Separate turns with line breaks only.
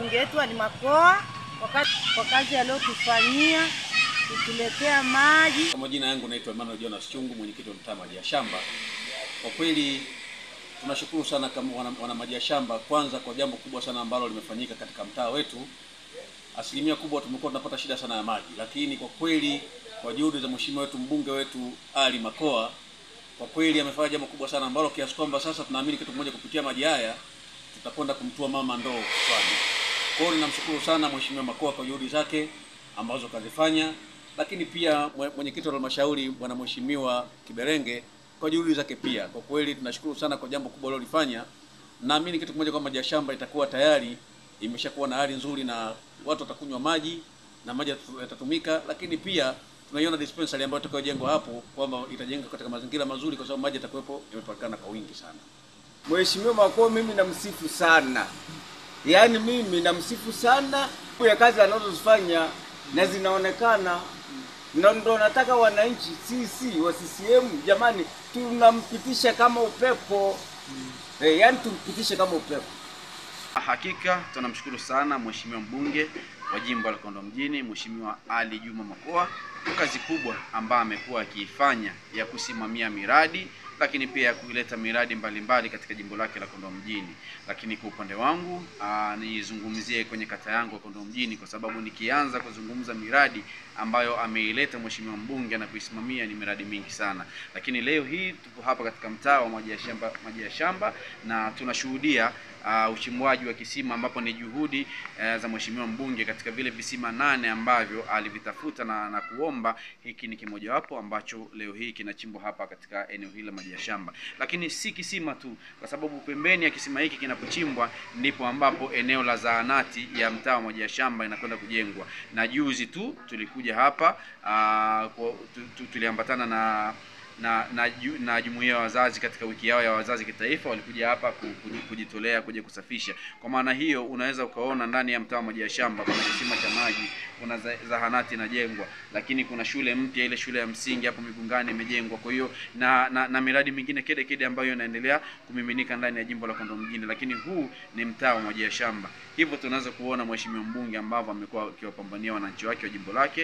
mbunge wetu Ali Makoa kwa kazi aliyotufanyia kutuletea maji.
Kwa majina yangu naitwa Emmanuel Jonas Chungu, mwenyekiti wa mtaa Maji ya Shamba. Kwa kweli tunashukuru sana kama wana Maji ya Shamba, kwanza kwa jambo kubwa sana ambalo limefanyika katika mtaa wetu. Asilimia kubwa tumekuwa tunapata shida sana ya maji, lakini kwa kweli kwa juhudi za mheshimiwa wetu mbunge wetu Ali Makoa, kwa kweli amefanya jambo kubwa sana ambalo kiasi kwamba sasa tunaamini kitu kimoja, kupitia maji haya tutakwenda kumtua mama ndoo kichwani. Kwa hiyo ninamshukuru sana mheshimiwa Makoa kwa juhudi zake ambazo kazifanya, lakini pia mwenyekiti wa halmashauri bwana mheshimiwa Kiberenge kwa juhudi zake pia. Kwa kweli tunashukuru sana kwa jambo kubwa alilofanya. Naamini kitu kimoja, kwamba Maji ya Shamba itakuwa tayari imeshakuwa na hali nzuri na watu watakunywa maji na maji yatatumika, lakini pia tunaiona dispensary ambayo itakayojengwa hapo kwamba itajengwa katika mazingira mazuri, kwa sababu maji yatakuwepo yamepatikana kwa wingi sana.
Mheshimiwa Makoa mimi namsifu sana. Yaani mimi namsifu sana kwa kazi anazozifanya na zinaonekana. Ndio nataka wananchi sisi wa CCM jamani tunampitisha kama upepo. Yaani tumpitishe kama upepo.
Hakika tunamshukuru sana mheshimiwa mbunge wa jimbo la Kondoa Mjini, Mheshimiwa Ali Juma Makoa kwa kazi kubwa ambayo amekuwa akiifanya ya kusimamia miradi, lakini pia kuleta miradi mbalimbali katika jimbo lake la Kondoa Mjini. Lakini kwa upande wangu nizungumzie kwenye kata yangu ya Kondoa Mjini, kwa sababu nikianza kuzungumza miradi ambayo ameileta mheshimiwa mbunge na kuisimamia ni miradi mingi sana. Lakini leo hii tupo hapa katika mtaa wa Maji ya Shamba na tunashuhudia uchimbwaji wa kisima, ambapo ni juhudi za mheshimiwa mbunge katika vile visima 8 ambavyo alivitafuta na kuomba. Hiki ni kimoja wapo ambacho leo hii kinachimbwa hapa katika eneo hili la Maji ya Shamba. Lakini si kisima tu, kwa sababu pembeni ya kisima hiki kinapochimbwa ndipo ambapo eneo la zahanati ya mtaa wa Maji ya Shamba inakwenda kujengwa. Na juzi tu tulikuja hapa tuliambatana na jumuiya ya wazazi katika wiki yao ya wazazi kitaifa, walikuja hapa kujitolea kuja kusafisha. Kwa maana hiyo unaweza ukaona ndani ya mtaa wa Maji ya Shamba kuna kisima cha maji, kuna zahanati inajengwa, lakini kuna shule mpya, ile shule ya msingi hapo Migungani imejengwa. Kwa hiyo na miradi mingine kede ambayo inaendelea kumiminika ndani ya jimbo la Kondoa Mjini, lakini huu ni mtaa wa Maji ya Shamba. Hivyo tunaweza kuona mheshimiwa mbunge ambavyo amekuwa akiwapambania wananchi wake wa jimbo lake.